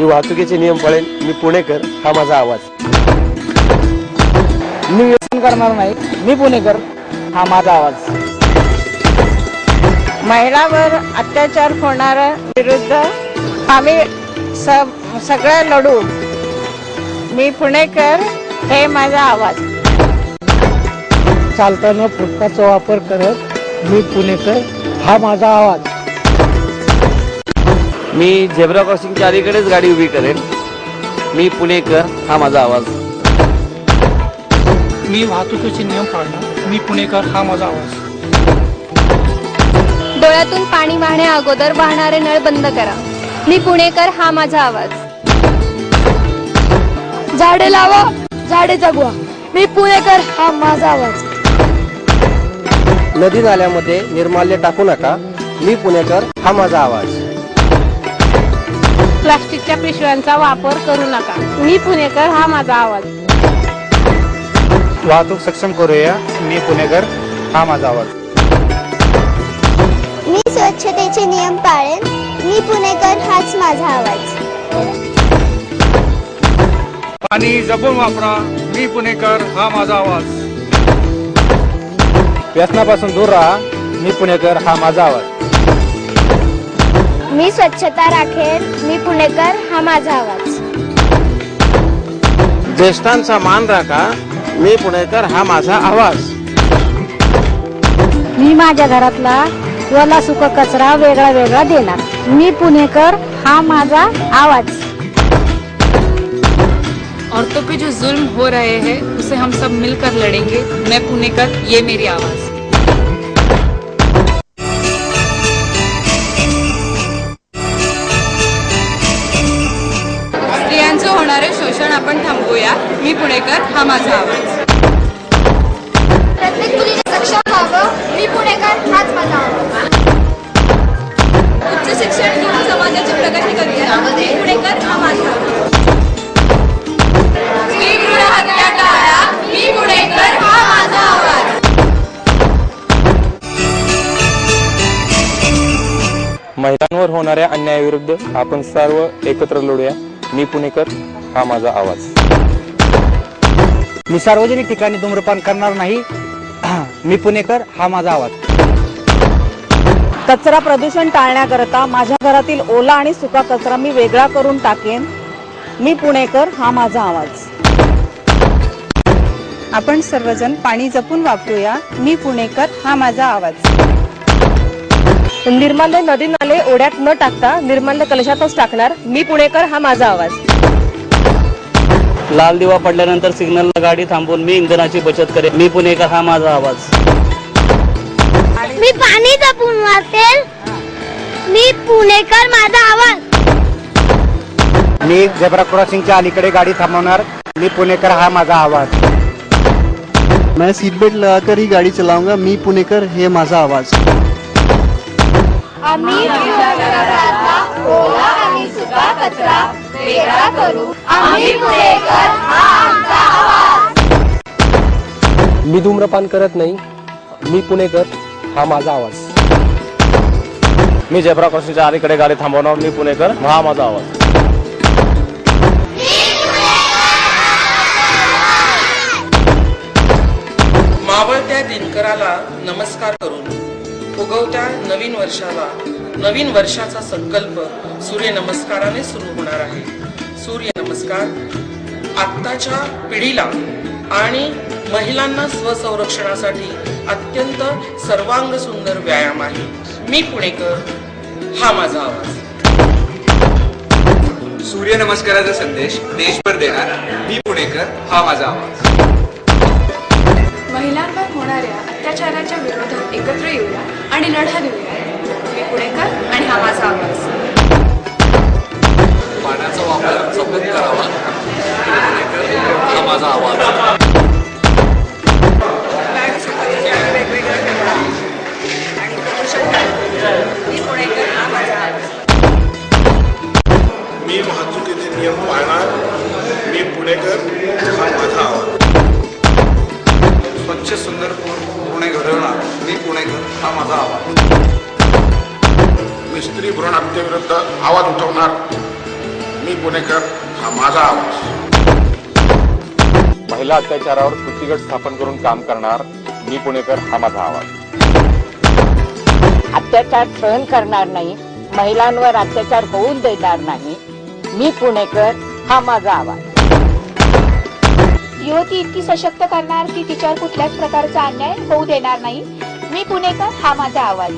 मी वाहतुकीचे नियम पाळेन, मी पुणेकर हा माझा आवाज. मी व्यसन करणार नाही, मी पुणेकर हा माझा आवाज. महिलांवर अत्याचार होणाऱ्या विरुद्ध आम्ही सगळं लढू. मी पुणेकर हे माझा आवाज. चालताना फुटपाथचा वापर करत मी पुणेकर हा माझा आवाज. मी झेब्रा क्रॉसिंगच्या अलीकडेच गाडी उभी करेन, मी पुणेकर हा माझा आवाज. मी वाहतुकीचे नियम पाळणार, मी पुणेकर हा माझा आवाज. डोळ्यातून पाणी वाहण्या अगोदर वाहणारे नळ बंद करा, मी पुणेकर हा माझा आवाज. झाडे लावा, झाडे जगवा, मी पुणेकर हा माझा आवाज. नदी नाल्यामध्ये निर्माल्य टाकू नका, मी पुणेकर हा माझा आवाज. प्लास्टिकच्या पिशव्यांचा वापर करू नका, मी पुणेकर हा माझा आवाज. वाहतूक सक्षम करूया, मी पुणेकर हा माझा आवाज. मी स्वच्छतेचे नियम पाळेन, मी पुणेकर हाच माझा आवाज. पाणी जपून वापरा, मी पुणेकर हा माझा आवाज. व्यसनापासून दूर राहा, मी पुणेकर हा माझा आवाज. मी स्वच्छता राखेन, मी पुणेकर हा माझा आवाज. ज्येष्ठांचा मान राखा, मी पुणेकर हा माझा आवाज. मी माझ्या घरातला ओला सुका कचरा वेगळा वेगळा देणार, मी पुणेकर हा माझा आवाज. औरतों पे जो जुल्म हो रहे हैं उसे हम सब मिलकर लड़ेंगे, मैं पुणेकर ये मेरी आवाज. स्त्रियांचं होणारे शोषण आपण थांबवूया, मी पुणेकर हा माझा आवाज. प्रत्येक मुलीने सक्षम व्हावं, मी पुणेकर हाच माझा आवाज. उच्च शिक्षण घेऊन समाजाची प्रगती करूया, मी पुणेकर हा माझा आवाज. मी भ्रूणहत्या टाळा, मी पुणेकर हा माझा आवाज. महिलांवर होणाऱ्या अन्यायाविरुद्ध आपण सर्व एकत्र लढूया, मी पुणेकर हा माझा आवाज. मी सार्वजनिक ठिकाणी धूम्रपान करणार नाही, मी पुणेकर हा माझा आवाज. कचरा प्रदूषण टाळण्याकरता माझ्या घरातील ओला आणि सुका कचरा मी वेगळा करून टाकेन, मी पुणेकर हा माझा आवाज. आपण सर्वजण पाणी जपून वापरूया, मी पुणेकर हा माझा आवाज. निर्माल्य नदी नाले ओढ्यात न टाकता निर्माल्य कलशातच टाकणार, मी पुणेकर हा माझा आवाज. लाल दिवा पडल्यानंतर सिग्नलला गाडी थांबवून मी इंधनाची बचत करेन, मी पुणेकर हा माझा आवाज. मी पाणी जपून वापरेल, मी पुणेकर माझा आवाज. मी झेब्रा क्रॉसिंगच्या अलीकडे गाडी थांबवणार, मी पुणेकर हा माझा आवाज. मैं सीट बेल्ट लगाकर ही गाड़ी चलाऊंगा, मी पुणेकर हे माझा आवाज. आम्ही ओला आणि सुका कचरा वेगळा करू, आम्ही पुणेकर हा आमचा आवाज. मी धूम्रपान करत नाही, मी पुणेकर हा माझा आवाज. मी झेब्रा क्रॉसिंगच्या अलीकडे गाडी थांबवणार, मी पुणेकर हा माझा आवाज. मावळत्या दिनकराला नमस्कार करून उगवत्या नवीन वर्षाला, नवीन वर्षाचा संकल्प सूर्य नमस्काराने सुरू होणार आहे. सूर्य नमस्कार आत्ताच्या पिढीला आणि महिलांना स्वसंरक्षणासाठी अत्यंत सर्वांग सुंदर व्यायाम आहे. मी पुणेकर हा माझा आवाज. सूर्य नमस्काराचा संदेश देशभर देणार, मी पुणेकर हा माझा आवाज. महिलांवर होणाऱ्या अत्याचाराच्या विरोधात एकत्र येऊया आणि लढा देऊया, मी पुणेकर आणि हा माझा आवाज. पाण्याचा वापर जपून करावा, मी पुणेकर हा माझा आवाज. मी पुणेकर हा माझा आवाज. मी वाहतुकीचे नियम पाळणार, मी पुणेकर हा माझा आवाज. स्वच्छ सुंदर पुणे घडवणार, मी पुणेकर हा माझा आवाज. मी स्त्री भ्रूण हत्येविरुद्ध आवाज उठवणार, मी पुणेकर हा माझा आवाज. महिला अत्याचारावर कृती गट स्थापन करून काम करणार मी पुणेकर हा माझा आवाज. अत्याचार सहन करणार नाही, महिलांवर अत्याचार होऊन देणार नाही, मी पुणेकर हा माझा आवाज. युवती इतकी सशक्त करणार की तिच्यावर कुठल्याच प्रकारचा अन्याय होऊ देणार नाही. मी पुणेकर हा माझा आवाज.